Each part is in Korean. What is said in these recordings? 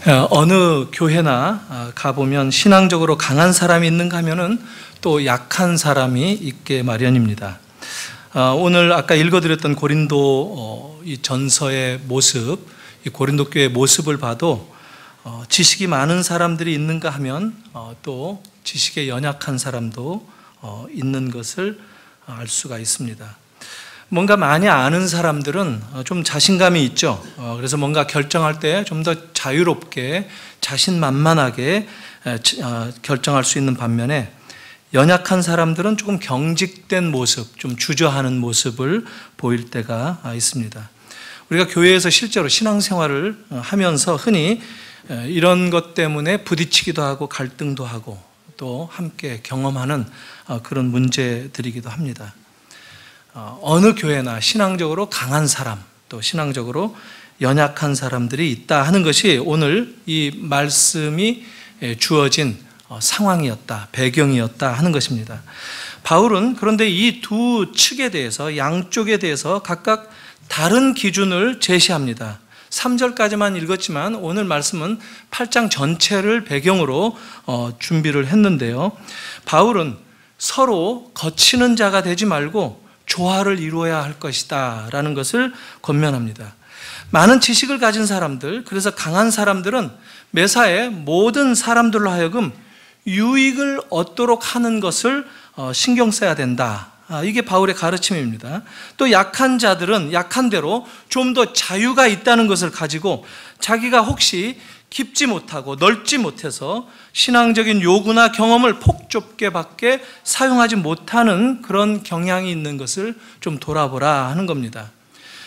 어느 교회나 가보면 신앙적으로 강한 사람이 있는가 하면은 또 약한 사람이 있게 마련입니다. 오늘 아까 읽어드렸던 고린도 이 전서의 모습, 이 고린도 교회의 모습을 봐도 지식이 많은 사람들이 있는가 하면 또 지식에 연약한 사람도 있는 것을 알 수가 있습니다. 뭔가 많이 아는 사람들은 좀 자신감이 있죠. 그래서 뭔가 결정할 때 좀 더 자유롭게 자신만만하게 결정할 수 있는 반면에 연약한 사람들은 조금 경직된 모습, 좀 주저하는 모습을 보일 때가 있습니다. 우리가 교회에서 실제로 신앙생활을 하면서 흔히 이런 것 때문에 부딪히기도 하고 갈등도 하고 또 함께 경험하는 그런 문제들이기도 합니다. 어느 교회나 신앙적으로 강한 사람, 또 신앙적으로 연약한 사람들이 있다 하는 것이 오늘 이 말씀이 주어진 상황이었다, 배경이었다 하는 것입니다. 바울은 그런데 이 두 측에 대해서, 양쪽에 대해서 각각 다른 기준을 제시합니다. 3절까지만 읽었지만 오늘 말씀은 8장 전체를 배경으로 준비를 했는데요. 바울은 서로 거치는 자가 되지 말고 조화를 이루어야 할 것이다 라는 것을 권면합니다. 많은 지식을 가진 사람들, 그래서 강한 사람들은 매사에 모든 사람들로 하여금 유익을 얻도록 하는 것을 신경 써야 된다. 이게 바울의 가르침입니다. 또 약한 자들은 약한 대로 좀 더 자유가 있다는 것을 가지고 자기가 혹시 깊지 못하고 넓지 못해서 신앙적인 요구나 경험을 폭좁게 밖에 사용하지 못하는 그런 경향이 있는 것을 좀 돌아보라 하는 겁니다.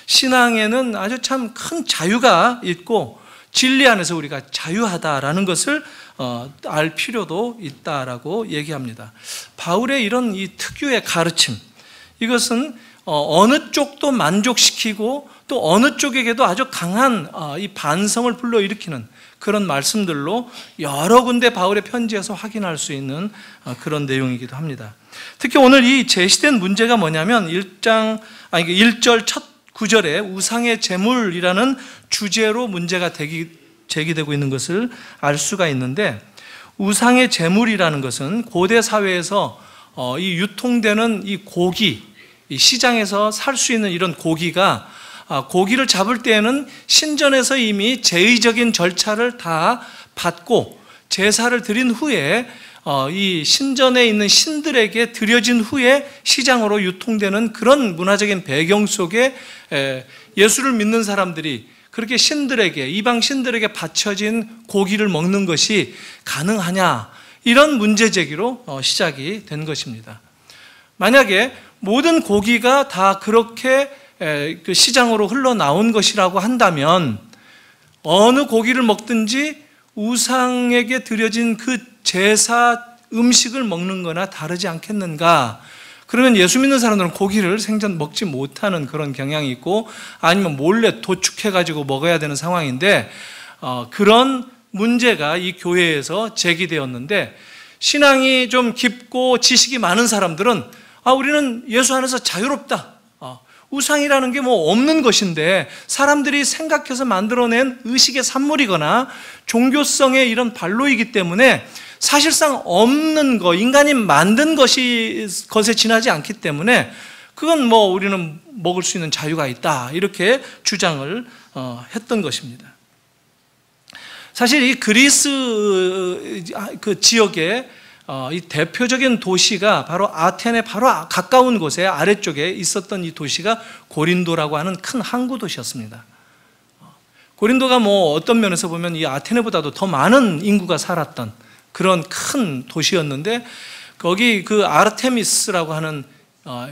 신앙에는 아주 참 큰 자유가 있고 진리 안에서 우리가 자유하다라는 것을 알 필요도 있다라고 얘기합니다. 바울의 이런 이 특유의 가르침, 이것은 어느 쪽도 만족시키고 또 어느 쪽에게도 아주 강한 이 반성을 불러일으키는 그런 말씀들로 여러 군데 바울의 편지에서 확인할 수 있는 그런 내용이기도 합니다. 특히 오늘 이 제시된 문제가 뭐냐면 1절 첫 구절에 우상의 제물이라는 주제로 문제가 제기되고 있는 것을 알 수가 있는데, 우상의 제물이라는 것은 고대 사회에서 이 유통되는 이 고기, 이 시장에서 살 수 있는 이런 고기가 고기를 잡을 때에는 신전에서 이미 제의적인 절차를 다 받고 제사를 드린 후에 이 신전에 있는 신들에게 드려진 후에 시장으로 유통되는 그런 문화적인 배경 속에 예수를 믿는 사람들이 그렇게 신들에게, 이방 신들에게 바쳐진 고기를 먹는 것이 가능하냐, 이런 문제 제기로 시작이 된 것입니다. 만약에 모든 고기가 다 그렇게 그 시장으로 흘러나온 것이라고 한다면 어느 고기를 먹든지 우상에게 드려진 그 제사 음식을 먹는 거나 다르지 않겠는가? 그러면 예수 믿는 사람들은 고기를 생전 먹지 못하는 그런 경향이 있고, 아니면 몰래 도축해가지고 먹어야 되는 상황인데, 그런 문제가 이 교회에서 제기되었는데, 신앙이 좀 깊고 지식이 많은 사람들은 우리는 예수 안에서 자유롭다, 우상이라는 게 뭐 없는 것인데 사람들이 생각해서 만들어낸 의식의 산물이거나 종교성의 이런 발로이기 때문에 사실상 없는 거, 인간이 만든 것에 지나지 않기 때문에 그건 뭐 우리는 먹을 수 있는 자유가 있다, 이렇게 주장을 했던 것입니다. 사실 이 그리스 그 지역에 이 대표적인 도시가 바로 아테네 바로 가까운 곳에 아래쪽에 있었던 이 도시가 고린도라고 하는 큰 항구 도시였습니다. 고린도가 뭐 어떤 면에서 보면 이 아테네보다도 더 많은 인구가 살았던 그런 큰 도시였는데, 거기 그 아르테미스라고 하는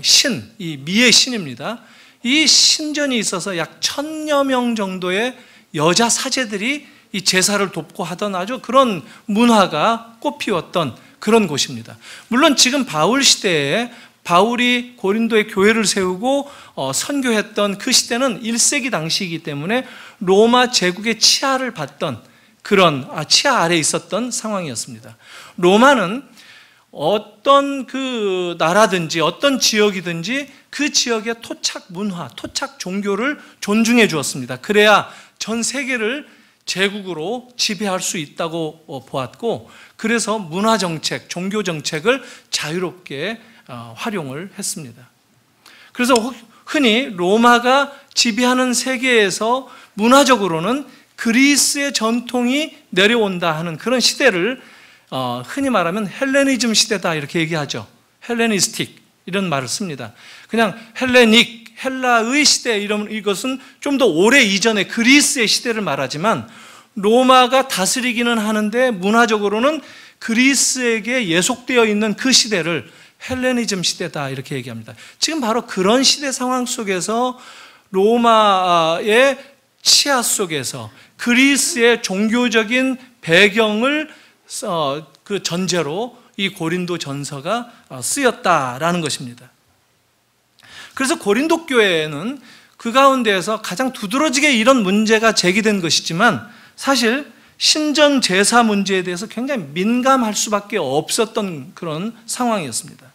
신, 이 미의 신입니다. 이 신전이 있어서 약 1000여 명 정도의 여자 사제들이 이 제사를 돕고 하던 아주 그런 문화가 꽃피웠던 그런 곳입니다. 물론 지금 바울 시대에 바울이 고린도에 교회를 세우고 선교했던 그 시대는 1세기 당시이기 때문에 로마 제국의 치하를 받던 그런 치하 아래에 있었던 상황이었습니다. 로마는 어떤 그 나라든지 어떤 지역이든지 그 지역의 토착 문화, 토착 종교를 존중해 주었습니다. 그래야 전 세계를 제국으로 지배할 수 있다고 보았고, 그래서 문화정책, 종교정책을 자유롭게 활용을 했습니다. 그래서 흔히 로마가 지배하는 세계에서 문화적으로는 그리스의 전통이 내려온다 하는 그런 시대를 흔히 말하면 헬레니즘 시대다 이렇게 얘기하죠. 헬레니스틱 이런 말을 씁니다. 그냥 헬레닉, 헬라의 시대, 이것은 좀 더 오래 이전의 그리스의 시대를 말하지만 로마가 다스리기는 하는데 문화적으로는 그리스에게 예속되어 있는 그 시대를 헬레니즘 시대다 이렇게 얘기합니다. 지금 바로 그런 시대 상황 속에서 로마의 치하 속에서 그리스의 종교적인 배경을 그 전제로 이 고린도 전서가 쓰였다라는 것입니다. 그래서 고린도 교회에는 그 가운데에서 가장 두드러지게 이런 문제가 제기된 것이지만 사실 신전 제사 문제에 대해서 굉장히 민감할 수밖에 없었던 그런 상황이었습니다.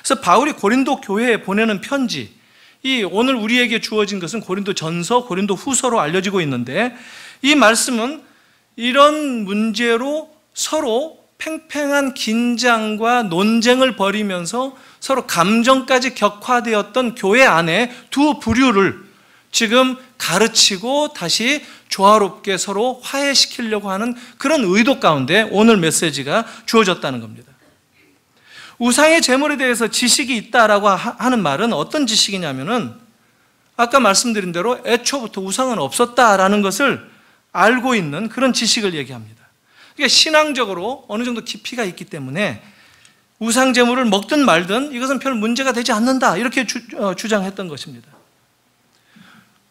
그래서 바울이 고린도 교회에 보내는 편지, 이 오늘 우리에게 주어진 것은 고린도 전서, 고린도 후서로 알려지고 있는데 이 말씀은 이런 문제로 서로 팽팽한 긴장과 논쟁을 벌이면서 서로 감정까지 격화되었던 교회 안에 두 부류를 지금 가르치고 다시 조화롭게 서로 화해시키려고 하는 그런 의도 가운데 오늘 메시지가 주어졌다는 겁니다. 우상의 제물에 대해서 지식이 있다라고 하는 말은 어떤 지식이냐면은 아까 말씀드린 대로 애초부터 우상은 없었다라는 것을 알고 있는 그런 지식을 얘기합니다. 그러니까 신앙적으로 어느 정도 깊이가 있기 때문에 우상 제물을 먹든 말든 이것은 별 문제가 되지 않는다 이렇게 주장했던 것입니다.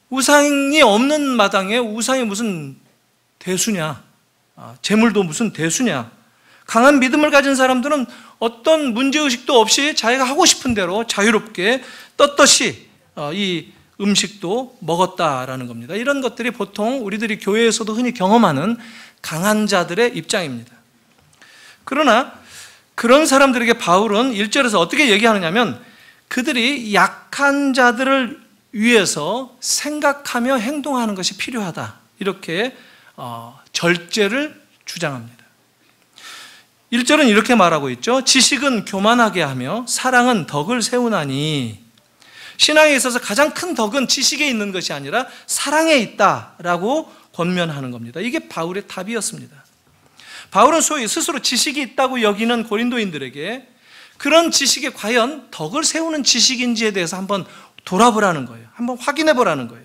우상이 없는 마당에 우상이 무슨 대수냐, 제물도 무슨 대수냐. 강한 믿음을 가진 사람들은 어떤 문제의식도 없이 자기가 하고 싶은 대로 자유롭게 떳떳이 이 음식도 먹었다라는 겁니다. 이런 것들이 보통 우리들이 교회에서도 흔히 경험하는 강한 자들의 입장입니다. 그러나 그런 사람들에게 바울은 1절에서 어떻게 얘기하느냐면 그들이 약한 자들을 위해서 생각하며 행동하는 것이 필요하다 이렇게 절제를 주장합니다. 1절은 이렇게 말하고 있죠. 지식은 교만하게 하며 사랑은 덕을 세우나니. 신앙에 있어서 가장 큰 덕은 지식에 있는 것이 아니라 사랑에 있다라고 권면하는 겁니다. 이게 바울의 답이었습니다. 바울은 소위 스스로 지식이 있다고 여기는 고린도인들에게 그런 지식이 과연 덕을 세우는 지식인지에 대해서 한번 돌아보라는 거예요. 한번 확인해 보라는 거예요.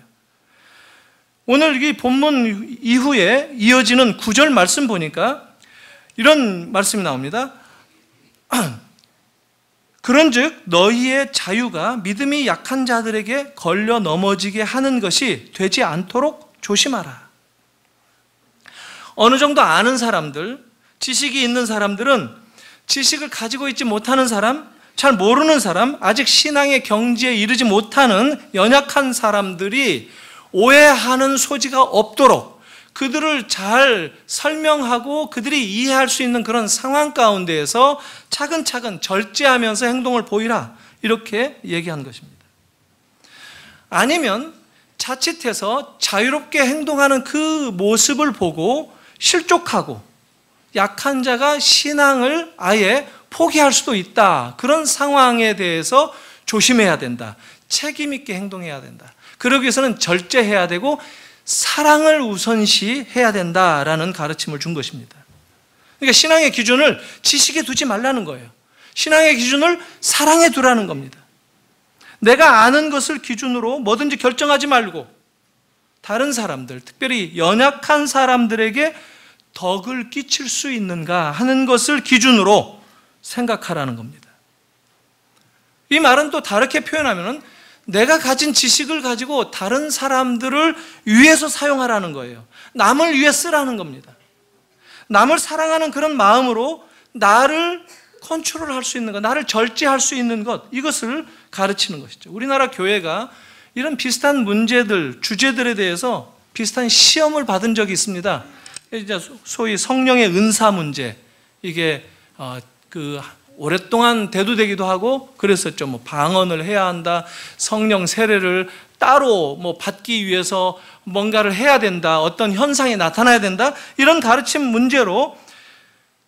오늘 이 본문 이후에 이어지는 9절 말씀 보니까 이런 말씀이 나옵니다. 그런즉 너희의 자유가 믿음이 약한 자들에게 걸려 넘어지게 하는 것이 되지 않도록 조심하라. 어느 정도 아는 사람들, 지식이 있는 사람들은 지식을 가지고 있지 못하는 사람, 잘 모르는 사람, 아직 신앙의 경지에 이르지 못하는 연약한 사람들이 오해하는 소지가 없도록 그들을 잘 설명하고 그들이 이해할 수 있는 그런 상황 가운데에서 차근차근 절제하면서 행동을 보이라 이렇게 얘기한 것입니다. 아니면 자칫해서 자유롭게 행동하는 그 모습을 보고 실족하고 약한 자가 신앙을 아예 포기할 수도 있다. 그런 상황에 대해서 조심해야 된다. 책임 있게 행동해야 된다. 그러기 위해서는 절제해야 되고 사랑을 우선시해야 된다라는 가르침을 준 것입니다. 그러니까 신앙의 기준을 지식에 두지 말라는 거예요. 신앙의 기준을 사랑에 두라는 겁니다. 내가 아는 것을 기준으로 뭐든지 결정하지 말고 다른 사람들, 특별히 연약한 사람들에게 덕을 끼칠 수 있는가 하는 것을 기준으로 생각하라는 겁니다. 이 말은 또 다르게 표현하면 내가 가진 지식을 가지고 다른 사람들을 위해서 사용하라는 거예요. 남을 위해 쓰라는 겁니다. 남을 사랑하는 그런 마음으로 나를 컨트롤할 수 있는 것, 나를 절제할 수 있는 것, 이것을 가르치는 것이죠. 우리나라 교회가 이런 비슷한 문제들, 주제들에 대해서 비슷한 시험을 받은 적이 있습니다. 이제 소위 성령의 은사 문제, 이게 오랫동안 대두되기도 하고 그랬었죠. 뭐 방언을 해야 한다, 성령 세례를 따로 받기 위해서 뭔가를 해야 된다, 어떤 현상이 나타나야 된다, 이런 가르침 문제로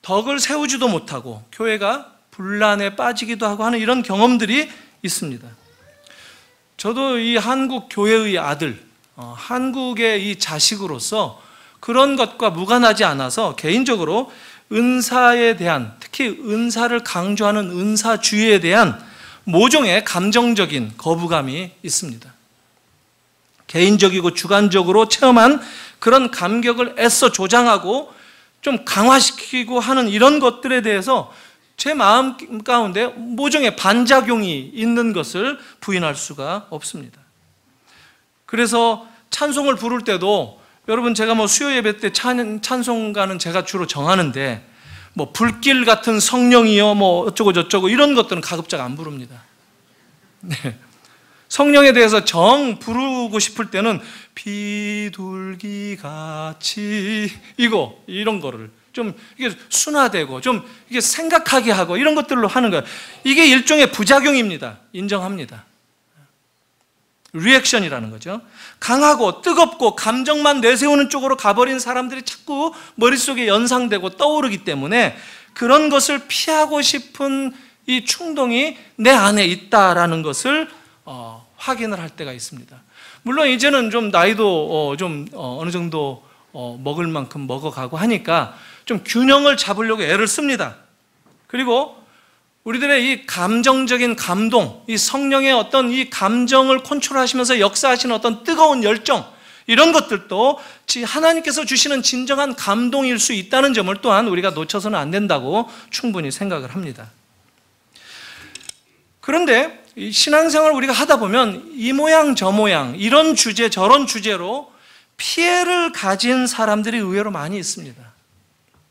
덕을 세우지도 못하고 교회가 분란에 빠지기도 하고 하는 이런 경험들이 있습니다. 저도 이 한국 교회의 아들, 한국의 이 자식으로서 그런 것과 무관하지 않아서 개인적으로 은사에 대한, 특히 은사를 강조하는 은사주의에 대한 모종의 감정적인 거부감이 있습니다. 개인적이고 주관적으로 체험한 그런 감격을 애써 조장하고 좀 강화시키고 하는 이런 것들에 대해서 제 마음 가운데 모종의 반작용이 있는 것을 부인할 수가 없습니다. 그래서 찬송을 부를 때도 여러분, 제가 수요 예배 때 찬송가는 제가 주로 정하는데 불길 같은 성령이요 어쩌고 저쩌고 이런 것들은 가급적 안 부릅니다. 네. 성령에 대해서 정 부르고 싶을 때는 비둘기같이 이런 거를 좀 이게 순화되고 좀 이게 생각하게 하고 이런 것들로 하는 거예요. 이게 일종의 부작용입니다. 인정합니다. 리액션이라는 거죠. 강하고 뜨겁고 감정만 내세우는 쪽으로 가버린 사람들이 자꾸 머릿속에 연상되고 떠오르기 때문에 그런 것을 피하고 싶은 이 충동이 내 안에 있다라는 것을 확인을 할 때가 있습니다. 물론 이제는 좀 나이도 어느 정도 먹을 만큼 먹어가고 하니까 좀 균형을 잡으려고 애를 씁니다. 그리고 우리들의 이 감정적인 감동, 이 성령의 어떤 이 감정을 컨트롤하시면서 역사하시는 어떤 뜨거운 열정, 이런 것들도 하나님께서 주시는 진정한 감동일 수 있다는 점을 또한 우리가 놓쳐서는 안 된다고 충분히 생각을 합니다. 그런데 이 신앙생활을 우리가 하다 보면 이 모양 저 모양 이런 주제 저런 주제로 피해를 가진 사람들이 의외로 많이 있습니다.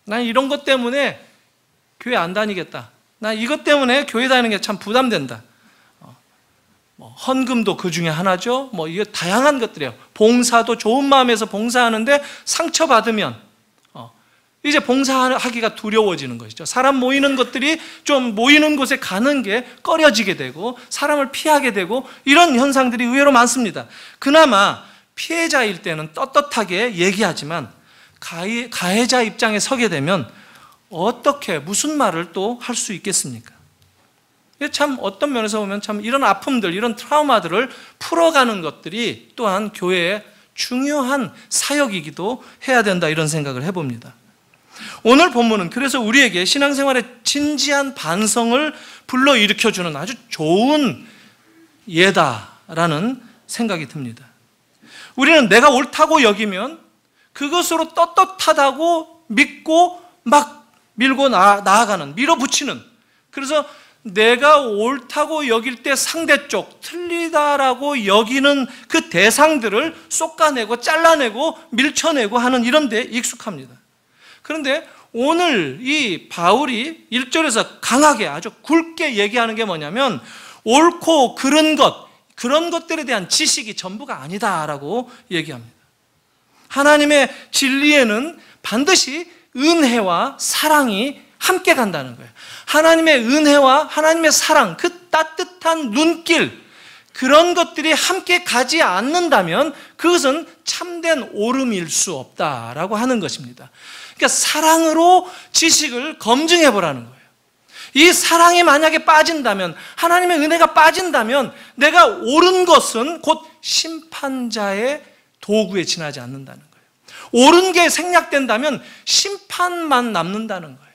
난 이런 것 때문에 교회 안 다니겠다. 나 이것 때문에 교회 다니는 게 참 부담된다. 헌금도 그 중에 하나죠. 이게 다양한 것들이에요. 봉사도 좋은 마음에서 봉사하는데 상처받으면 이제 봉사하기가 두려워지는 것이죠. 사람 모이는 것들이 좀 모이는 곳에 가는 게 꺼려지게 되고 사람을 피하게 되고 이런 현상들이 의외로 많습니다. 그나마 피해자일 때는 떳떳하게 얘기하지만 가해자 입장에 서게 되면 어떻게 무슨 말을 또 할 수 있겠습니까? 참 어떤 면에서 보면 참 이런 아픔들, 이런 트라우마들을 풀어가는 것들이 또한 교회의 중요한 사역이기도 해야 된다, 이런 생각을 해봅니다. 오늘 본문은 그래서 우리에게 신앙생활의 진지한 반성을 불러일으켜주는 아주 좋은 예다라는 생각이 듭니다. 우리는 내가 옳다고 여기면 그것으로 떳떳하다고 믿고 막 밀고 나아가는, 밀어붙이는, 그래서 내가 옳다고 여길 때 상대쪽, 틀리다라고 여기는 그 대상들을 쏟아내고 잘라내고 밀쳐내고 하는 이런 데 익숙합니다. 그런데 오늘 이 바울이 1절에서 강하게 아주 굵게 얘기하는 게 뭐냐면 옳고 그른 것, 그런 것들에 대한 지식이 전부가 아니다라고 얘기합니다. 하나님의 진리에는 반드시 은혜와 사랑이 함께 간다는 거예요. 하나님의 은혜와 하나님의 사랑, 그 따뜻한 눈길, 그런 것들이 함께 가지 않는다면 그것은 참된 옳음일 수 없다라고 하는 것입니다. 그러니까 사랑으로 지식을 검증해 보라는 거예요. 이 사랑이 만약에 빠진다면, 하나님의 은혜가 빠진다면 내가 옳은 것은 곧 심판자의 도구에 지나지 않는다는 거예요. 옳은 게 생략된다면 심판만 남는다는 거예요.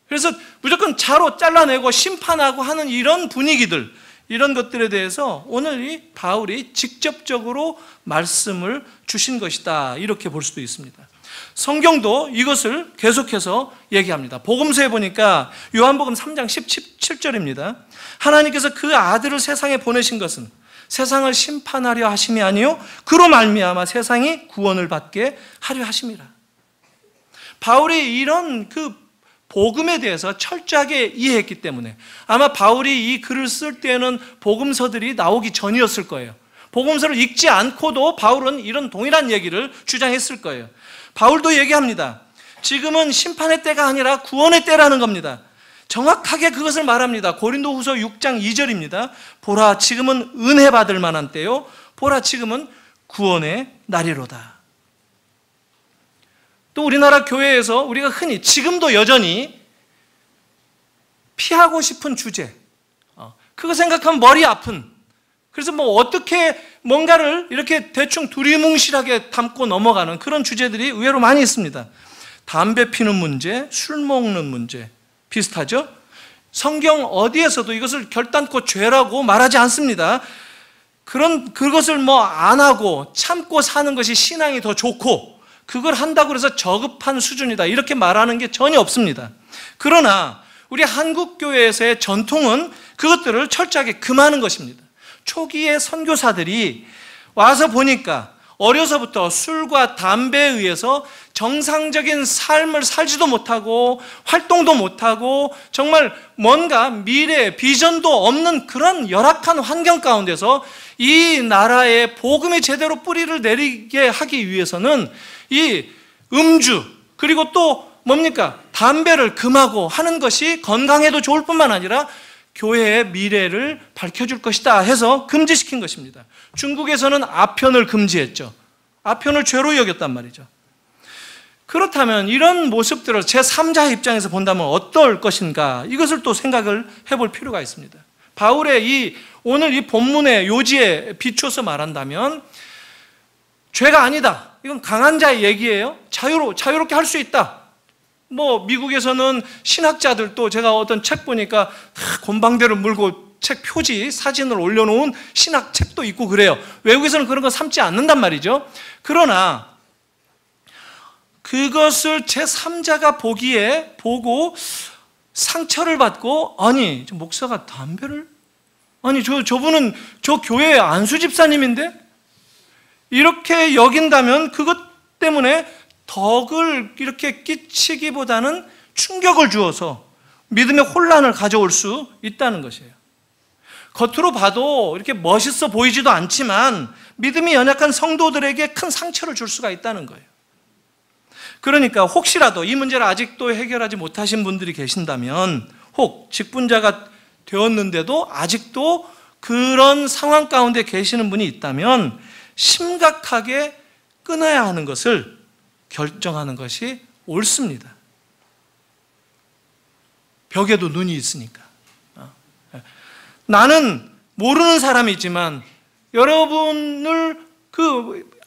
그래서 무조건 자로 잘라내고 심판하고 하는 이런 분위기들, 이런 것들에 대해서 오늘 이 바울이 직접적으로 말씀을 주신 것이다, 이렇게 볼 수도 있습니다. 성경도 이것을 계속해서 얘기합니다. 복음서에 보니까 요한복음 3장 17절입니다. 하나님께서 그 아들을 세상에 보내신 것은 세상을 심판하려 하심이 아니요 그로 말미암아 세상이 구원을 받게 하려 하심이라. 바울이 이런 그 복음에 대해서 철저하게 이해했기 때문에 아마 바울이 이 글을 쓸 때는 복음서들이 나오기 전이었을 거예요. 복음서를 읽지 않고도 바울은 이런 동일한 얘기를 주장했을 거예요. 바울도 얘기합니다. 지금은 심판의 때가 아니라 구원의 때라는 겁니다. 정확하게 그것을 말합니다. 고린도후서 6장 2절입니다. 보라, 지금은 은혜 받을 만한 때요, 보라, 지금은 구원의 날이로다. 또 우리나라 교회에서 우리가 흔히 지금도 여전히 피하고 싶은 주제, 그거 생각하면 머리 아픈, 그래서 뭐 어떻게 뭔가를 이렇게 대충 두리뭉실하게 담고 넘어가는 그런 주제들이 의외로 많이 있습니다. 담배 피는 문제, 술 먹는 문제 비슷하죠? 성경 어디에서도 이것을 결단코 죄라고 말하지 않습니다. 그것을 뭐 안 하고 참고 사는 것이 신앙이 더 좋고 그걸 한다고 해서 저급한 수준이다 이렇게 말하는 게 전혀 없습니다. 그러나 우리 한국 교회에서의 전통은 그것들을 철저하게 금하는 것입니다. 초기의 선교사들이 와서 보니까 어려서부터 술과 담배에 의해서 정상적인 삶을 살지도 못하고 활동도 못하고 정말 뭔가 미래 비전도 없는 그런 열악한 환경 가운데서 이 나라에 복음이 제대로 뿌리를 내리게 하기 위해서는 이 음주 그리고 또 뭡니까? 담배를 금하고 하는 것이 건강에도 좋을 뿐만 아니라 교회의 미래를 밝혀줄 것이다 해서 금지시킨 것입니다. 중국에서는 아편을 금지했죠. 아편을 죄로 여겼단 말이죠. 그렇다면 이런 모습들을 제3자의 입장에서 본다면 어떨 것인가, 이것을 또 생각을 해볼 필요가 있습니다. 바울의 오늘 이 본문의 요지에 비추어서 말한다면 죄가 아니다, 이건 강한 자의 얘기예요. 자유롭게 할 수 있다. 뭐 미국에서는 신학자들도 제가 어떤 책 보니까 곤방대를 물고 책 표지 사진을 올려놓은 신학책도 있고 그래요. 외국에서는 그런 거 삼지 않는단 말이죠. 그러나 그것을 제3자가 보고 상처를 받고, 아니 저 목사가 담배를, 아니 저분은 저 교회 안수 집사님인데, 이렇게 여긴다면 그것 때문에 덕을 이렇게 끼치기보다는 충격을 주어서 믿음의 혼란을 가져올 수 있다는 것이에요. 겉으로 봐도 이렇게 멋있어 보이지도 않지만 믿음이 연약한 성도들에게 큰 상처를 줄 수가 있다는 거예요. 그러니까 혹시라도 이 문제를 아직도 해결하지 못하신 분들이 계신다면, 혹 직분자가 되었는데도 아직도 그런 상황 가운데 계시는 분이 있다면 심각하게 끊어야 하는 것을 결정하는 것이 옳습니다. 벽에도 눈이 있으니까. 나는 모르는 사람이지만 여러분을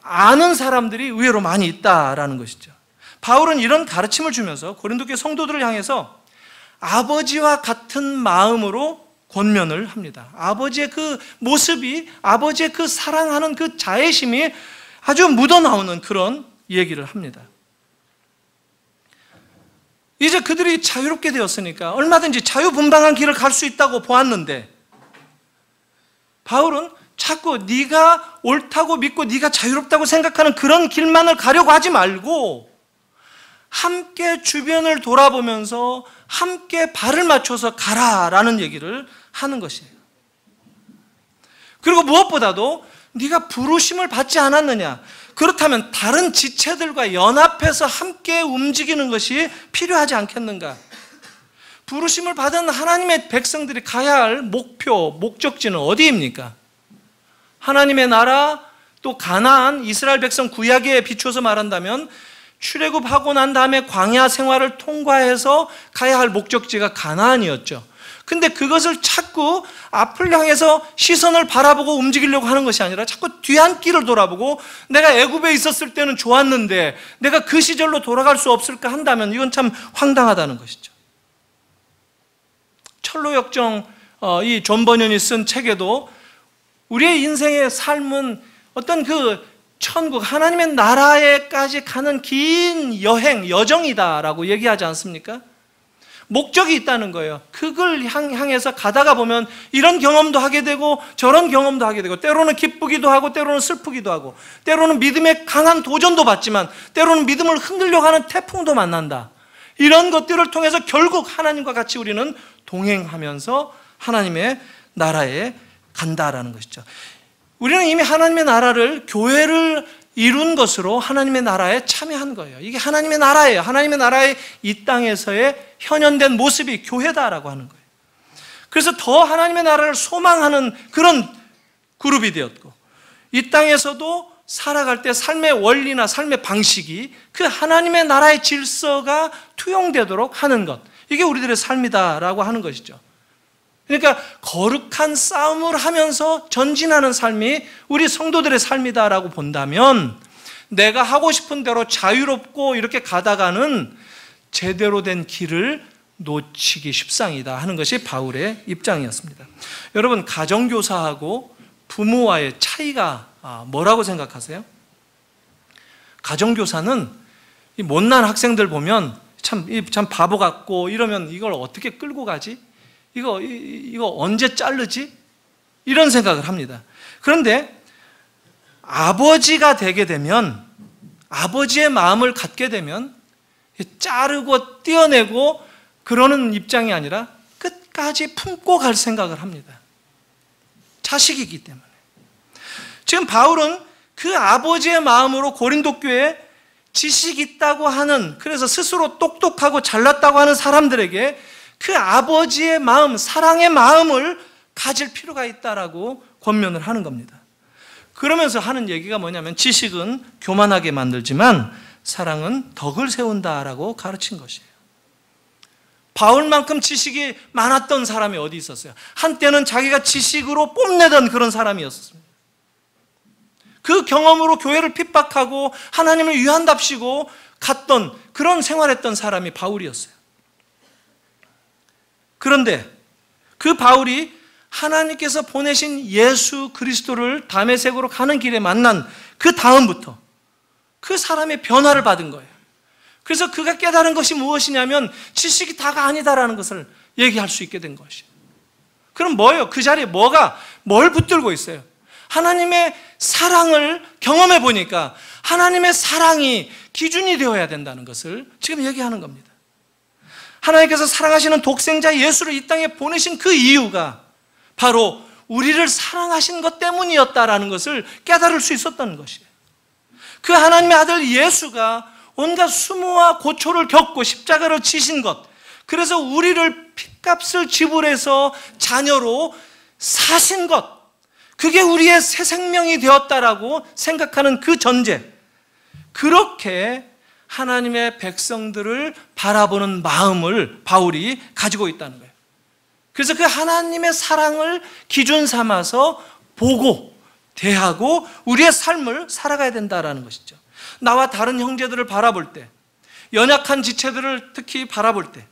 아는 사람들이 의외로 많이 있다라는 것이죠. 바울은 이런 가르침을 주면서 고린도 교회 성도들을 향해서 아버지와 같은 마음으로 권면을 합니다. 아버지의 그 모습이, 아버지의 그 사랑하는 그 자애심이 아주 묻어나오는 그런 얘기를 합니다. 이제 그들이 자유롭게 되었으니까 얼마든지 자유분방한 길을 갈 수 있다고 보았는데, 바울은 자꾸 네가 옳다고 믿고 네가 자유롭다고 생각하는 그런 길만을 가려고 하지 말고 함께 주변을 돌아보면서 함께 발을 맞춰서 가라라는 얘기를 하는 것이에요. 그리고 무엇보다도 네가 부르심을 받지 않았느냐, 그렇다면 다른 지체들과 연합해서 함께 움직이는 것이 필요하지 않겠는가? 부르심을 받은 하나님의 백성들이 가야 할 목표, 목적지는 어디입니까? 하나님의 나라, 또 가나안, 이스라엘 백성 구약에 비추어서 말한다면 출애굽하고 난 다음에 광야 생활을 통과해서 가야 할 목적지가 가나안이었죠. 근데 그것을 자꾸 앞을 향해서 시선을 바라보고 움직이려고 하는 것이 아니라 자꾸 뒤안길을 돌아보고 내가 애굽에 있었을 때는 좋았는데 내가 그 시절로 돌아갈 수 없을까 한다면 이건 참 황당하다는 것이죠. 철로역정 이 존 버년이 쓴 책에도 우리의 인생의 삶은 어떤 그 천국, 하나님의 나라에까지 가는 긴 여정이다라고 얘기하지 않습니까? 목적이 있다는 거예요. 그걸 향해서 가다가 보면 이런 경험도 하게 되고 저런 경험도 하게 되고, 때로는 기쁘기도 하고 때로는 슬프기도 하고, 때로는 믿음의 강한 도전도 받지만 때로는 믿음을 흔들려고 하는 태풍도 만난다. 이런 것들을 통해서 결국 하나님과 같이 우리는 동행하면서 하나님의 나라에 간다라는 것이죠. 우리는 이미 하나님의 나라를, 교회를 이룬 것으로 하나님의 나라에 참여한 거예요. 이게 하나님의 나라예요. 하나님의 나라의 이 땅에서의 현현된 모습이 교회다라고 하는 거예요. 그래서 더 하나님의 나라를 소망하는 그런 그룹이 되었고, 이 땅에서도 살아갈 때 삶의 원리나 삶의 방식이 그 하나님의 나라의 질서가 투영되도록 하는 것, 이게 우리들의 삶이다라고 하는 것이죠. 그러니까 거룩한 싸움을 하면서 전진하는 삶이 우리 성도들의 삶이다라고 본다면, 내가 하고 싶은 대로 자유롭고 이렇게 가다가는 제대로 된 길을 놓치기 십상이다 하는 것이 바울의 입장이었습니다. 여러분, 가정교사하고 부모와의 차이가 뭐라고 생각하세요? 가정교사는 이 못난 학생들 보면 참 바보 같고 이러면 이걸 어떻게 끌고 가지? 이거 언제 자르지? 이런 생각을 합니다. 그런데 아버지가 되게 되면, 아버지의 마음을 갖게 되면 자르고 떼어내고 그러는 입장이 아니라 끝까지 품고 갈 생각을 합니다. 자식이기 때문에. 지금 바울은 그 아버지의 마음으로 고린도 교회에 지식 있다고 하는, 그래서 스스로 똑똑하고 잘났다고 하는 사람들에게 그 아버지의 마음, 사랑의 마음을 가질 필요가 있다라고 권면을 하는 겁니다. 그러면서 하는 얘기가 뭐냐면, 지식은 교만하게 만들지만 사랑은 덕을 세운다라고 가르친 것이에요. 바울만큼 지식이 많았던 사람이 어디 있었어요? 한때는 자기가 지식으로 뽐내던 그런 사람이었습니다. 그 경험으로 교회를 핍박하고 하나님을 위한답시고 갔던, 그런 생활했던 사람이 바울이었어요. 그런데 그 바울이 하나님께서 보내신 예수 그리스도를 다메섹으로 가는 길에 만난 그 다음부터 그 사람의 변화를 받은 거예요. 그래서 그가 깨달은 것이 무엇이냐면, 지식이 다가 아니다라는 것을 얘기할 수 있게 된 것이에요. 그럼 뭐예요? 그 자리에 뭘 붙들고 있어요? 하나님의 사랑을 경험해 보니까 하나님의 사랑이 기준이 되어야 된다는 것을 지금 얘기하는 겁니다. 하나님께서 사랑하시는 독생자 예수를 이 땅에 보내신 그 이유가 바로 우리를 사랑하신 것 때문이었다라는 것을 깨달을 수 있었다는 것이에요. 그 하나님의 아들 예수가 온갖 수모와 고초를 겪고 십자가를 지신 것, 그래서 우리를 핏값을 지불해서 자녀로 사신 것, 그게 우리의 새 생명이 되었다라고 생각하는 그 전제, 그렇게 하나님의 백성들을 바라보는 마음을 바울이 가지고 있다는 거예요. 그래서 그 하나님의 사랑을 기준 삼아서 보고 대하고 우리의 삶을 살아가야 된다라는 것이죠. 나와 다른 형제들을 바라볼 때, 연약한 지체들을 특히 바라볼 때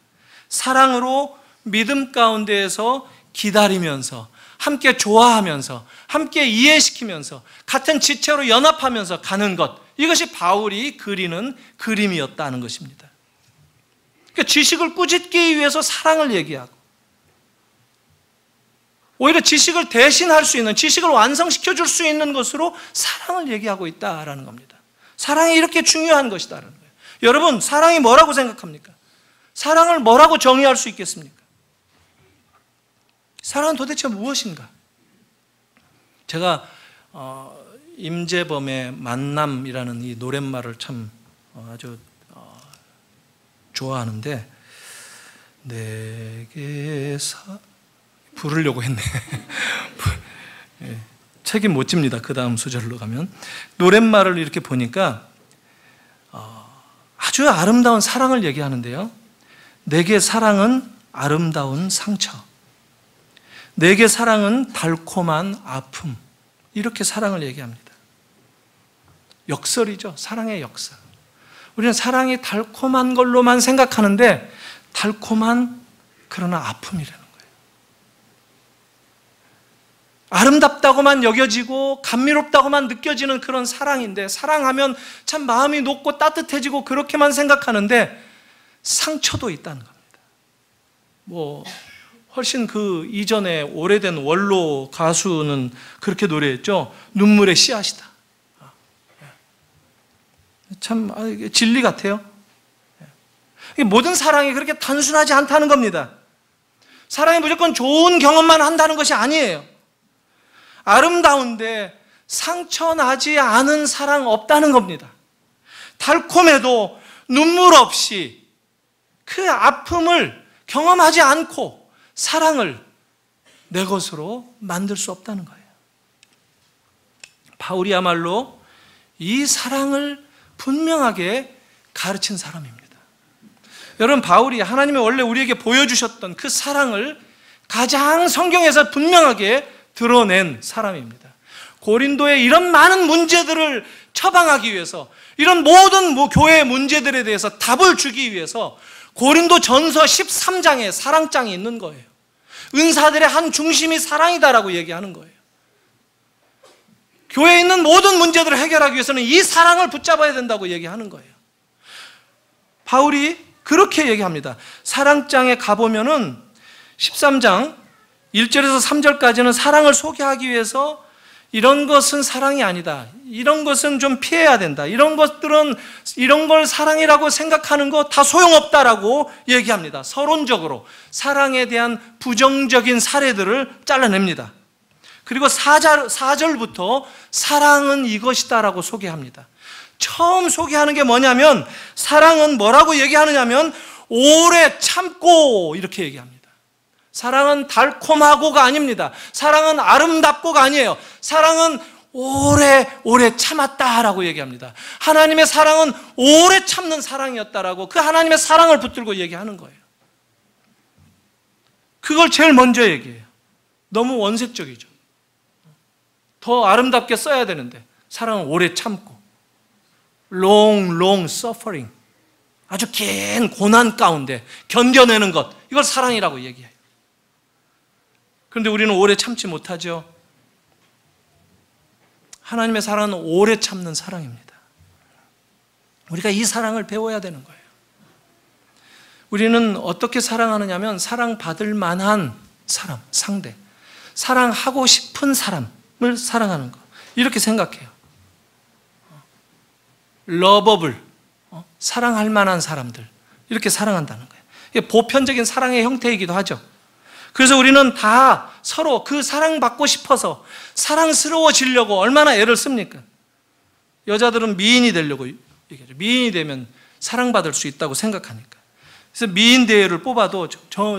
사랑으로 믿음 가운데에서 기다리면서, 함께 좋아하면서, 함께 이해시키면서, 같은 지체로 연합하면서 가는 것, 이것이 바울이 그리는 그림이었다는 것입니다. 그러니까 지식을 꾸짖기 위해서 사랑을 얘기하고, 오히려 지식을 대신할 수 있는, 지식을 완성시켜 줄 수 있는 것으로 사랑을 얘기하고 있다라는 겁니다. 사랑이 이렇게 중요한 것이다라는 거예요. 여러분, 사랑이 뭐라고 생각합니까? 사랑을 뭐라고 정의할 수 있겠습니까? 사랑은 도대체 무엇인가? 제가 임재범의 만남이라는 이 노랫말을 참 아주 좋아하는데, 내게 부르려고 했네. 책이 못 집니다. 그 다음 수절로 가면. 노랫말을 이렇게 보니까 아주 아름다운 사랑을 얘기하는데요. 내게 사랑은 아름다운 상처, 내게 사랑은 달콤한 아픔, 이렇게 사랑을 얘기합니다. 역설이죠. 사랑의 역설. 우리는 사랑이 달콤한 걸로만 생각하는데 달콤한 그러나 아픔이라는 거예요. 아름답다고만 여겨지고 감미롭다고만 느껴지는 그런 사랑인데, 사랑하면 참 마음이 녹고 따뜻해지고 그렇게만 생각하는데 상처도 있다는 겁니다. 훨씬 그 이전에 오래된 원로 가수는 그렇게 노래했죠. 눈물의 씨앗이다. 참 이게 진리 같아요. 모든 사랑이 그렇게 단순하지 않다는 겁니다. 사랑이 무조건 좋은 경험만 한다는 것이 아니에요. 아름다운데 상처나지 않은 사랑 없다는 겁니다. 달콤해도 눈물 없이 그 아픔을 경험하지 않고 사랑을 내 것으로 만들 수 없다는 거예요. 바울이야말로 이 사랑을 분명하게 가르친 사람입니다. 여러분, 바울이 하나님이 원래 우리에게 보여주셨던 그 사랑을 가장 성경에서 분명하게 드러낸 사람입니다. 고린도의 이런 많은 문제들을 처방하기 위해서, 이런 모든 교회의 문제들에 대해서 답을 주기 위해서 고린도 전서 13장에 사랑장이 있는 거예요. 은사들의 한 중심이 사랑이다라고 얘기하는 거예요. 교회에 있는 모든 문제들을 해결하기 위해서는 이 사랑을 붙잡아야 된다고 얘기하는 거예요. 바울이 그렇게 얘기합니다. 사랑장에 가보면은 13장 1절에서 3절까지는 사랑을 소개하기 위해서 이런 것은 사랑이 아니다, 이런 것은 좀 피해야 된다, 이런 것들은 이런 걸 사랑이라고 생각하는 거 다 소용없다라고 얘기합니다. 서론적으로 사랑에 대한 부정적인 사례들을 잘라냅니다. 그리고 4절부터 사랑은 이것이다라고 소개합니다. 처음 소개하는 게 뭐냐면, 사랑은 뭐라고 얘기하느냐면 오래 참고 이렇게 얘기합니다. 사랑은 달콤하고가 아닙니다. 사랑은 아름답고가 아니에요. 사랑은 오래 참았다라고 얘기합니다. 하나님의 사랑은 오래 참는 사랑이었다라고 그 하나님의 사랑을 붙들고 얘기하는 거예요. 그걸 제일 먼저 얘기해요. 너무 원색적이죠. 더 아름답게 써야 되는데 사랑은 오래 참고, long suffering, 아주 긴 고난 가운데 견뎌내는 것, 이걸 사랑이라고 얘기해요. 그런데 우리는 오래 참지 못하죠. 하나님의 사랑은 오래 참는 사랑입니다. 우리가 이 사랑을 배워야 되는 거예요. 우리는 어떻게 사랑하느냐면, 사랑받을 만한 사람, 상대, 사랑하고 싶은 사람을 사랑하는 거, 이렇게 생각해요. 러버블, 사랑할 만한 사람들, 이렇게 사랑한다는 거예요. 이게 보편적인 사랑의 형태이기도 하죠. 그래서 우리는 다 서로 그 사랑받고 싶어서 사랑스러워지려고 얼마나 애를 씁니까? 여자들은 미인이 되려고 얘기하죠. 미인이 되면 사랑받을 수 있다고 생각하니까. 그래서 미인 대회를 뽑아도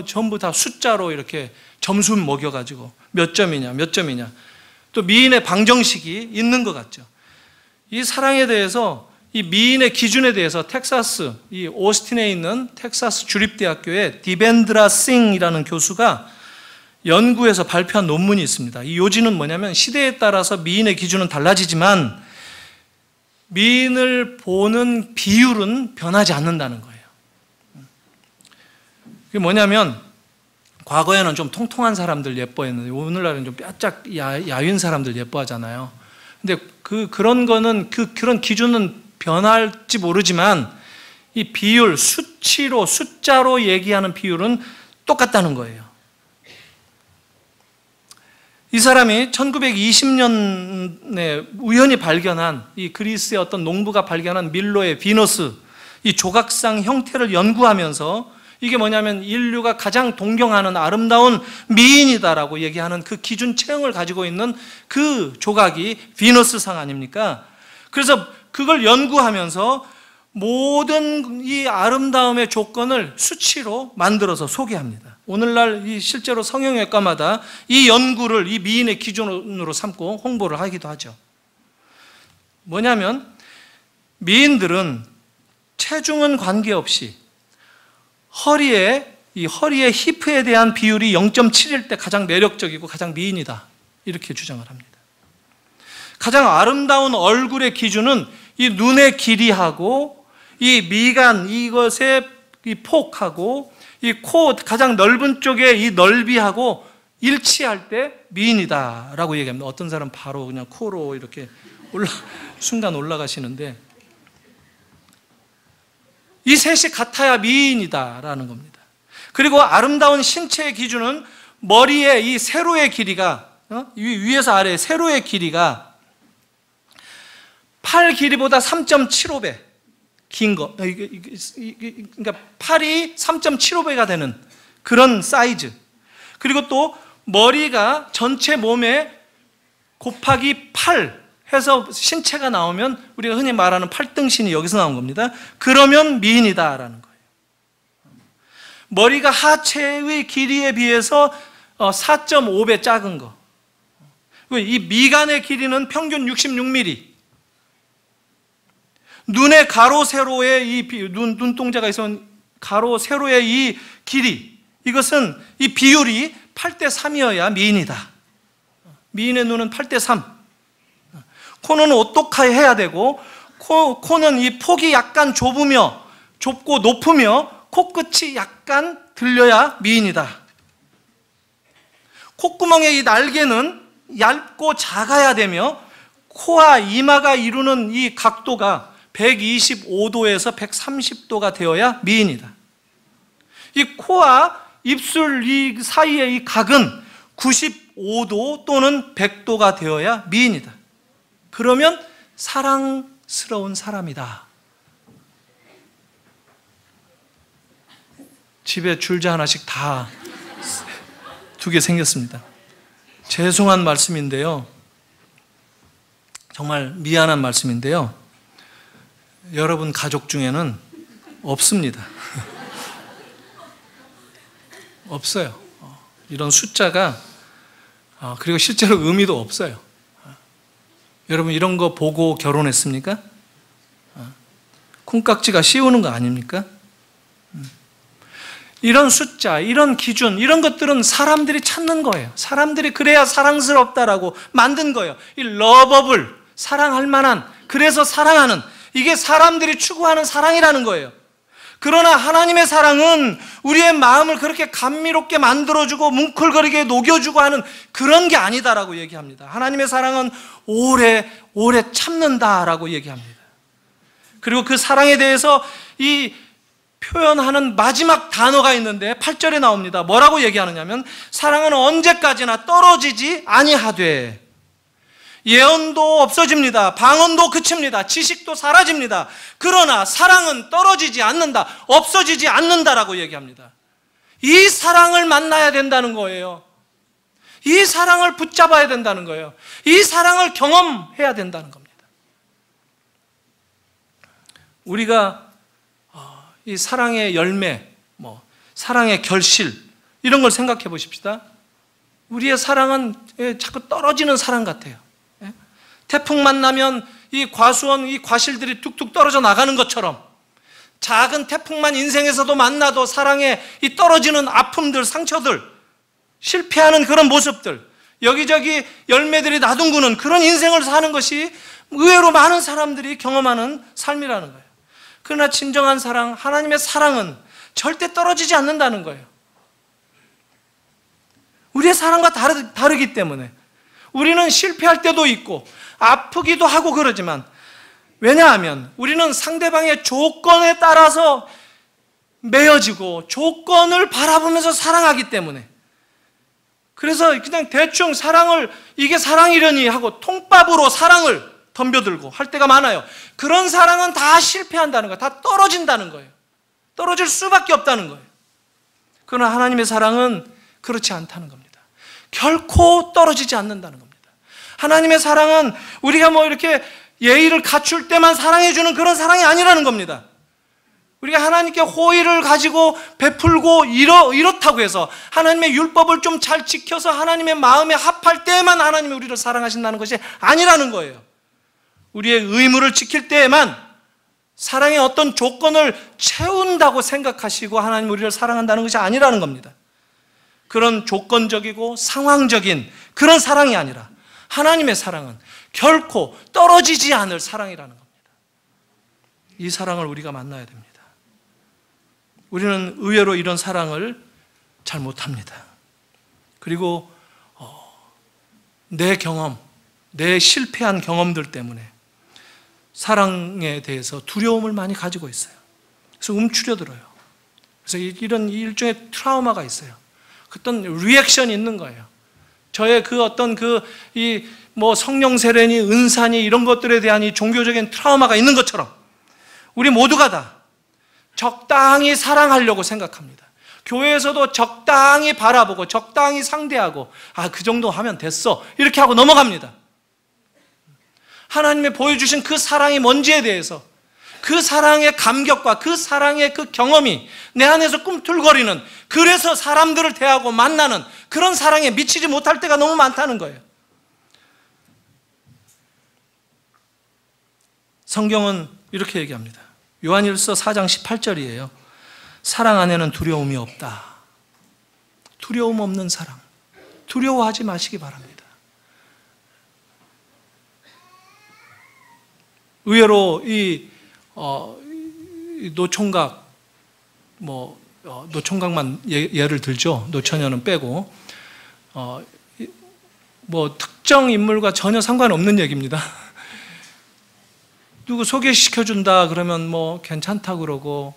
전부 다 숫자로 이렇게 점수 먹여가지고 몇 점이냐, 몇 점이냐. 또 미인의 방정식이 있는 것 같죠. 이 사랑에 대해서, 이 미인의 기준에 대해서 텍사스, 이 오스틴에 있는 텍사스 주립대학교의 디벤드라 싱이라는 교수가 연구해서 발표한 논문이 있습니다. 이 요지는 뭐냐면, 시대에 따라서 미인의 기준은 달라지지만 미인을 보는 비율은 변하지 않는다는 거예요. 그게 뭐냐면, 과거에는 좀 통통한 사람들 예뻐했는데 오늘날은 좀 뼈짝 야윈 사람들 예뻐하잖아요. 근데 그런 거는 그런 기준은 변할지 모르지만 이 비율, 수치로, 숫자로 얘기하는 비율은 똑같다는 거예요. 이 사람이 1920년에 우연히 발견한, 이 그리스의 어떤 농부가 발견한 밀로의 비너스, 이 조각상 형태를 연구하면서 이게 뭐냐면 인류가 가장 동경하는 아름다운 미인이다라고 얘기하는 그 기준 체형을 가지고 있는 그 조각이 비너스상 아닙니까? 그래서 그걸 연구하면서 모든 이 아름다움의 조건을 수치로 만들어서 소개합니다. 오늘날 이 실제로 성형외과마다 이 연구를 이 미인의 기준으로 삼고 홍보를 하기도 하죠. 뭐냐면, 미인들은 체중은 관계없이 허리의 히프에 대한 비율이 0.7일 때 가장 매력적이고 가장 미인이다, 이렇게 주장을 합니다. 가장 아름다운 얼굴의 기준은 이 눈의 길이하고 이 미간, 이것의 이 폭하고 이 코 가장 넓은 쪽의 이 넓이하고 일치할 때 미인이다라고 얘기합니다. 어떤 사람은 바로 그냥 코로 이렇게 순간 올라가시는데, 이 셋이 같아야 미인이다라는 겁니다. 그리고 아름다운 신체의 기준은 머리의 이 세로의 길이가, 위에서 아래 세로의 길이가 팔 길이보다 3.75배 긴 거, 그러니까 팔이 3.75배가 되는 그런 사이즈. 그리고 또 머리가 전체 몸에 곱하기 8 해서 신체가 나오면 우리가 흔히 말하는 팔등신이 여기서 나온 겁니다. 그러면 미인이다라는 거예요. 머리가 하체의 길이에 비해서 4.5배 작은 거. 이 미간의 길이는 평균 66mm. 눈의 가로 세로의 이 눈동자가 있으면 가로 세로의 이 길이, 이것은 이 비율이 8:3이어야 미인이다. 미인의 눈은 8:3. 코는 오똑하게 해야 되고, 코는 이 폭이 약간 좁고 높으며 코끝이 약간 들려야 미인이다. 콧구멍의 이 날개는 얇고 작아야 되며, 코와 이마가 이루는 이 각도가 125도에서 130도가 되어야 미인이다. 이 코와 입술 이 사이의 이 각은 95도 또는 100도가 되어야 미인이다. 그러면 사랑스러운 사람이다. 집에 줄자 하나씩 다 2개 생겼습니다. 죄송한 말씀인데요, 정말 미안한 말씀인데요, 여러분 가족 중에는 없습니다. 없어요. 이런 숫자가, 그리고 실제로 의미도 없어요. 여러분 이런 거 보고 결혼했습니까? 콩깍지가 씌우는 거 아닙니까? 이런 숫자, 이런 기준, 이런 것들은 사람들이 찾는 거예요. 사람들이 그래야 사랑스럽다라고 만든 거예요. 이 러버블, 사랑할 만한, 그래서 사랑하는, 이게 사람들이 추구하는 사랑이라는 거예요. 그러나 하나님의 사랑은 우리의 마음을 그렇게 감미롭게 만들어주고 뭉클거리게 녹여주고 하는 그런 게 아니다라고 얘기합니다. 하나님의 사랑은 오래 참는다라고 얘기합니다. 그리고 그 사랑에 대해서 이 표현하는 마지막 단어가 있는데 8절에 나옵니다. 뭐라고 얘기하느냐면, 사랑은 언제까지나 떨어지지 아니하되, 예언도 없어집니다. 방언도 그칩니다. 지식도 사라집니다. 그러나 사랑은 떨어지지 않는다, 없어지지 않는다라고 얘기합니다. 이 사랑을 만나야 된다는 거예요. 이 사랑을 붙잡아야 된다는 거예요. 이 사랑을 경험해야 된다는 겁니다. 우리가 이 사랑의 열매, 사랑의 결실, 이런 걸 생각해 보십시다. 우리의 사랑은 자꾸 떨어지는 사랑 같아요. 태풍만 나면 이 과수원, 이 과실들이 뚝뚝 떨어져 나가는 것처럼, 작은 태풍만 인생에서도 만나도 사랑의 이 떨어지는 아픔들, 상처들, 실패하는 그런 모습들, 여기저기 열매들이 나둥구는 그런 인생을 사는 것이 의외로 많은 사람들이 경험하는 삶이라는 거예요. 그러나 진정한 사랑, 하나님의 사랑은 절대 떨어지지 않는다는 거예요. 우리의 사랑과 다르기 때문에 우리는 실패할 때도 있고 아프기도 하고 그러지만, 왜냐하면 우리는 상대방의 조건에 따라서 매여지고 조건을 바라보면서 사랑하기 때문에, 그래서 그냥 대충 사랑을, 이게 사랑이려니 하고 통밥으로 사랑을 덤벼들고 할 때가 많아요. 그런 사랑은 다 실패한다는 거예요. 다 떨어진다는 거예요. 떨어질 수밖에 없다는 거예요. 그러나 하나님의 사랑은 그렇지 않다는 겁니다. 결코 떨어지지 않는다는 겁니다. 하나님의 사랑은 우리가 이렇게 예의를 갖출 때만 사랑해주는 그런 사랑이 아니라는 겁니다. 우리가 하나님께 호의를 가지고 베풀고 이렇다고 해서 하나님의 율법을 좀 잘 지켜서 하나님의 마음에 합할 때에만 하나님이 우리를 사랑하신다는 것이 아니라는 거예요. 우리의 의무를 지킬 때에만 사랑의 어떤 조건을 채운다고 생각하시고 하나님 우리를 사랑한다는 것이 아니라는 겁니다. 그런 조건적이고 상황적인 그런 사랑이 아니라 하나님의 사랑은 결코 떨어지지 않을 사랑이라는 겁니다. 이 사랑을 우리가 만나야 됩니다. 우리는 의외로 이런 사랑을 잘 못합니다. 그리고 내 경험, 내 실패한 경험들 때문에 사랑에 대해서 두려움을 많이 가지고 있어요. 그래서 움츠려들어요. 그래서 이런 일종의 트라우마가 있어요. 어떤 리액션이 있는 거예요. 저의 그 어떤 성령 세례니 은사니 이런 것들에 대한 이 종교적인 트라우마가 있는 것처럼 우리 모두가 다 적당히 사랑하려고 생각합니다. 교회에서도 적당히 바라보고 적당히 상대하고 그 정도 하면 됐어 이렇게 하고 넘어갑니다. 하나님이 보여주신 그 사랑이 뭔지에 대해서, 그 사랑의 감격과 그 사랑의 그 경험이 내 안에서 꿈틀거리는, 그래서 사람들을 대하고 만나는 그런 사랑에 미치지 못할 때가 너무 많다는 거예요. 성경은 이렇게 얘기합니다. 요한일서 4장 18절이에요. 사랑 안에는 두려움이 없다. 두려움 없는 사랑. 두려워하지 마시기 바랍니다. 의외로 이 노총각, 노총각만 예를 들죠. 노처녀는 빼고, 특정 인물과 전혀 상관없는 얘기입니다. 누구 소개시켜준다 그러면 괜찮다 그러고,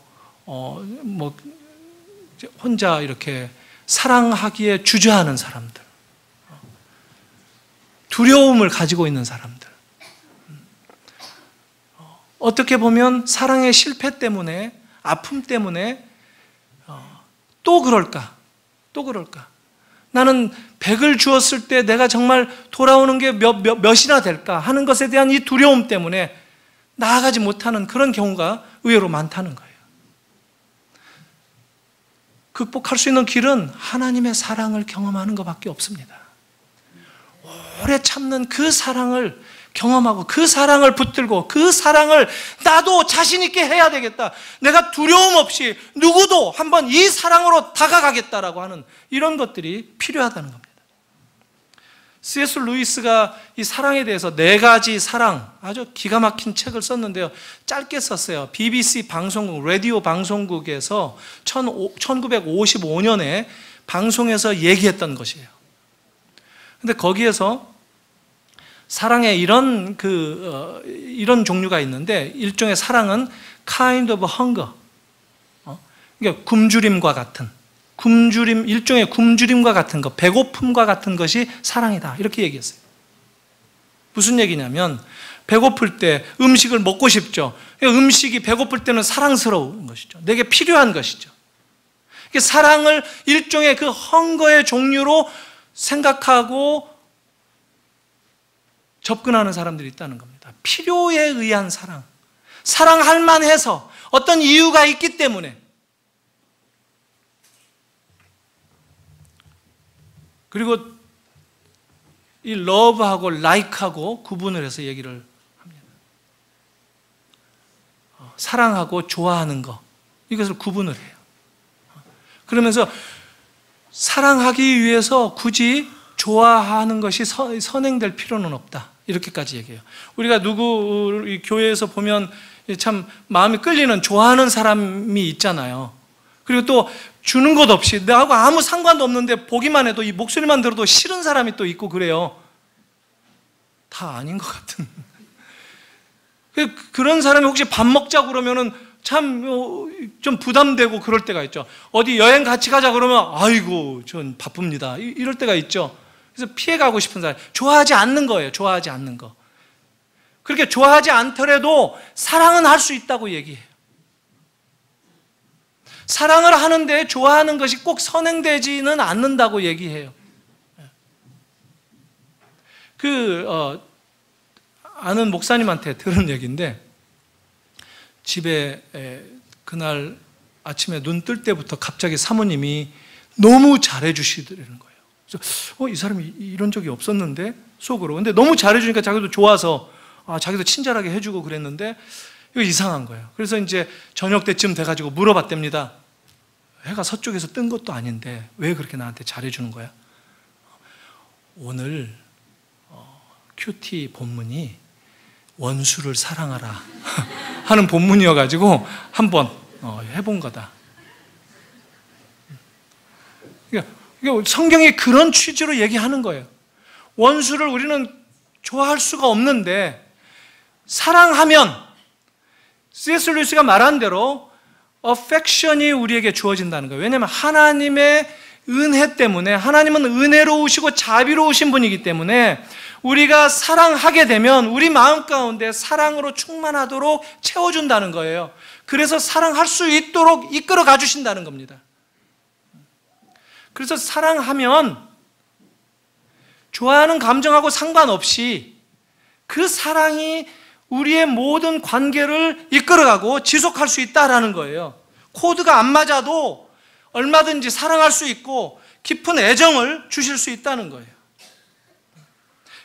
혼자 이렇게 사랑하기에 주저하는 사람들, 두려움을 가지고 있는 사람들, 어떻게 보면 사랑의 실패 때문에, 아픔 때문에 또 그럴까? 나는 100을 주었을 때 내가 정말 돌아오는 게 몇이나 될까 하는 것에 대한 이 두려움 때문에 나아가지 못하는 그런 경우가 의외로 많다는 거예요. 극복할 수 있는 길은 하나님의 사랑을 경험하는 것밖에 없습니다. 오래 참는 그 사랑을 경험하고 그 사랑을 붙들고 그 사랑을 나도 자신 있게 해야 되겠다. 내가 두려움 없이 누구도 한번 이 사랑으로 다가가겠다라고 하는 이런 것들이 필요하다는 겁니다. C.S. 루이스가 이 사랑에 대해서 4가지 사랑, 아주 기가 막힌 책을 썼는데요. 짧게 썼어요. BBC 방송국, 라디오 방송국에서 1955년에 방송에서 얘기했던 것이에요. 근데 거기에서 사랑에 이런 종류가 있는데, 일종의 사랑은 kind of hunger, 그러니까 굶주림과 같은, 일종의 굶주림과 같은 것, 배고픔과 같은 것이 사랑이다, 이렇게 얘기했어요. 무슨 얘기냐면, 배고플 때 음식을 먹고 싶죠. 음식이 배고플 때는 사랑스러운 것이죠. 내게 필요한 것이죠. 사랑을 일종의 그 헝거의 종류로 생각하고 접근하는 사람들이 있다는 겁니다. 필요에 의한 사랑, 사랑할 만해서 어떤 이유가 있기 때문에. 그리고 이 love하고 like하고 구분을 해서 얘기를 합니다. 사랑하고 좋아하는 것, 이것을 구분을 해요. 그러면서 사랑하기 위해서 굳이 좋아하는 것이 선행될 필요는 없다, 이렇게까지 얘기해요. 우리가 이 교회에서 보면 참 마음이 끌리는, 좋아하는 사람이 있잖아요. 그리고 또 주는 것 없이 나하고 아무 상관도 없는데 보기만 해도, 이 목소리만 들어도 싫은 사람이 또 있고 그래요. 다 아닌 것 같은. 그런 사람이 혹시 밥 먹자고 그러면은 참 좀 부담되고 그럴 때가 있죠. 어디 여행 같이 가자 그러면 아이고 전 바쁩니다, 이럴 때가 있죠. 그래서 피해가고 싶은 사람, 좋아하지 않는 거예요. 좋아하지 않는 거. 그렇게 좋아하지 않더라도 사랑은 할 수 있다고 얘기해요. 사랑을 하는데 좋아하는 것이 꼭 선행되지는 않는다고 얘기해요. 아는 목사님한테 들은 얘기인데, 집에 그날 아침에 눈 뜰 때부터 갑자기 사모님이 너무 잘해주시더라는 거예요. 그래서 이 사람이 이런 적이 없었는데 속으로. 근데 너무 잘해주니까 자기도 좋아서 자기도 친절하게 해주고 그랬는데 이거 이상한 거예요. 그래서 이제 저녁 때쯤 돼가지고 물어봤답니다. 해가 서쪽에서 뜬 것도 아닌데 왜 그렇게 나한테 잘해주는 거야? 오늘 큐티 본문이 원수를 사랑하라 하는 본문이어가지고 한번 해본 거다. 그러니까 성경이 그런 취지로 얘기하는 거예요. 원수를 우리는 좋아할 수가 없는데 사랑하면, C.S. 루이스가 말한 대로 affection이 우리에게 주어진다는 거예요. 왜냐하면 하나님의 은혜 때문에, 하나님은 은혜로우시고 자비로우신 분이기 때문에 우리가 사랑하게 되면 우리 마음 가운데 사랑으로 충만하도록 채워준다는 거예요. 그래서 사랑할 수 있도록 이끌어 가주신다는 겁니다. 그래서 사랑하면 좋아하는 감정하고 상관없이 그 사랑이 우리의 모든 관계를 이끌어가고 지속할 수 있다는 거예요. 코드가 안 맞아도 얼마든지 사랑할 수 있고 깊은 애정을 주실 수 있다는 거예요.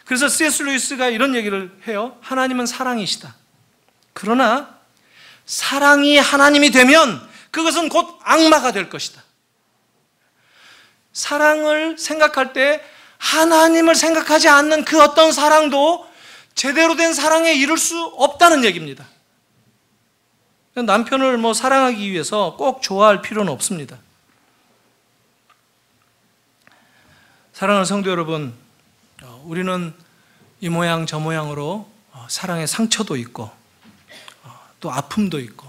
그래서 C.S. 루이스가 이런 얘기를 해요. 하나님은 사랑이시다. 그러나 사랑이 하나님이 되면 그것은 곧 악마가 될 것이다. 사랑을 생각할 때 하나님을 생각하지 않는 그 어떤 사랑도 제대로 된 사랑에 이룰 수 없다는 얘기입니다. 남편을 사랑하기 위해서 꼭 좋아할 필요는 없습니다. 사랑하는 성도 여러분, 우리는 이 모양 저 모양으로 사랑의 상처도 있고 또 아픔도 있고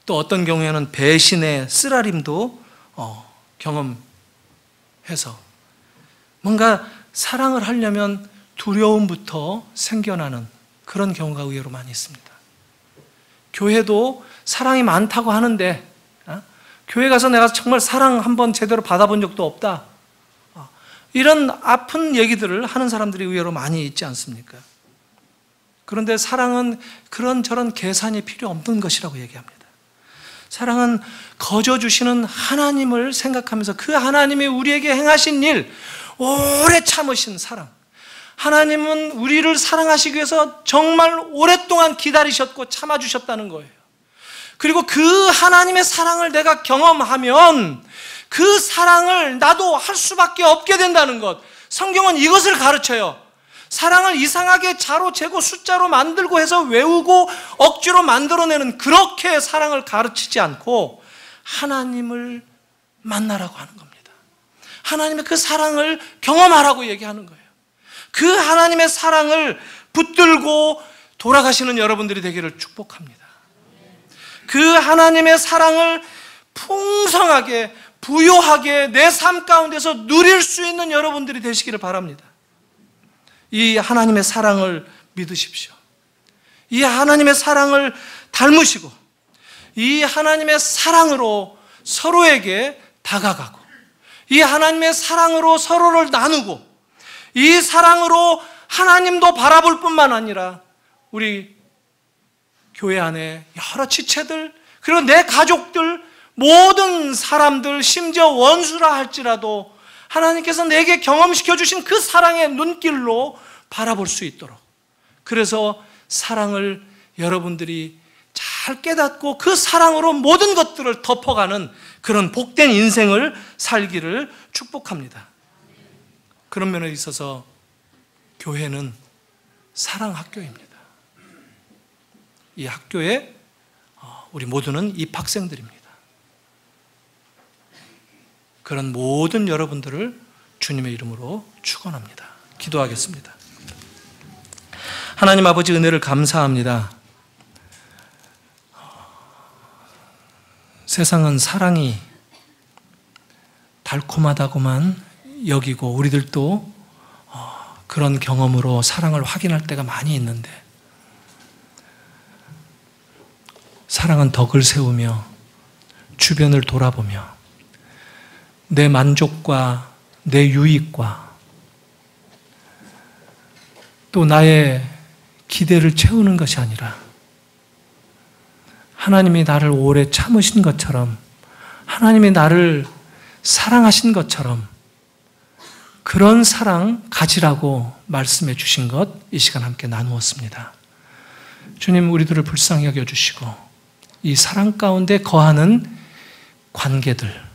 또 어떤 경우에는 배신의 쓰라림도 경험해서 뭔가 사랑을 하려면 두려움부터 생겨나는 그런 경우가 의외로 많이 있습니다. 교회도 사랑이 많다고 하는데 교회 가서 내가 정말 사랑 한번 제대로 받아본 적도 없다, 이런 아픈 얘기들을 하는 사람들이 의외로 많이 있지 않습니까? 그런데 사랑은 그런저런 계산이 필요 없는 것이라고 얘기합니다. 사랑은 거저 주시는 하나님을 생각하면서 그 하나님이 우리에게 행하신 일, 오래 참으신 사랑, 하나님은 우리를 사랑하시기 위해서 정말 오랫동안 기다리셨고 참아주셨다는 거예요. 그리고 그 하나님의 사랑을 내가 경험하면 그 사랑을 나도 할 수밖에 없게 된다는 것, 성경은 이것을 가르쳐요. 사랑을 이상하게 자로 재고 숫자로 만들고 해서 외우고 억지로 만들어내는 그렇게 사랑을 가르치지 않고 하나님을 만나라고 하는 겁니다. 하나님의 그 사랑을 경험하라고 얘기하는 거예요. 그 하나님의 사랑을 붙들고 돌아가시는 여러분들이 되기를 축복합니다. 그 하나님의 사랑을 풍성하게 부요하게 내 삶 가운데서 누릴 수 있는 여러분들이 되시기를 바랍니다. 이 하나님의 사랑을 믿으십시오. 이 하나님의 사랑을 닮으시고 이 하나님의 사랑으로 서로에게 다가가고 이 하나님의 사랑으로 서로를 나누고 이 사랑으로 하나님도 바라볼 뿐만 아니라 우리 교회 안에 여러 지체들, 그리고 내 가족들, 모든 사람들, 심지어 원수라 할지라도 하나님께서 내게 경험시켜 주신 그 사랑의 눈길로 바라볼 수 있도록, 그래서 사랑을 여러분들이 잘 깨닫고 그 사랑으로 모든 것들을 덮어가는 그런 복된 인생을 살기를 축복합니다. 그런 면에 있어서 교회는 사랑학교입니다. 이 학교에 우리 모두는 입학생들입니다. 그런 모든 여러분들을 주님의 이름으로 축원합니다. 기도하겠습니다. 하나님 아버지, 은혜를 감사합니다. 세상은 사랑이 달콤하다고만 여기고 우리들도 그런 경험으로 사랑을 확인할 때가 많이 있는데, 사랑은 덕을 세우며 주변을 돌아보며 내 만족과 내 유익과 또 나의 기대를 채우는 것이 아니라 하나님이 나를 오래 참으신 것처럼, 하나님이 나를 사랑하신 것처럼 그런 사랑 가지라고 말씀해 주신 것, 이 시간 함께 나누었습니다. 주님, 우리들을 불쌍히 여겨주시고 이 사랑 가운데 거하는 관계들,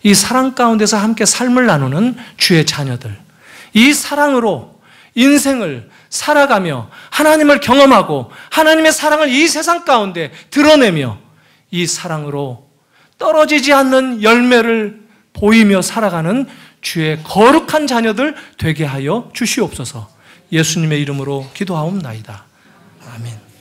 이 사랑 가운데서 함께 삶을 나누는 주의 자녀들, 이 사랑으로 인생을 살아가며 하나님을 경험하고 하나님의 사랑을 이 세상 가운데 드러내며 이 사랑으로 떨어지지 않는 열매를 보이며 살아가는 주의 거룩한 자녀들 되게 하여 주시옵소서. 예수님의 이름으로 기도하옵나이다. 아멘.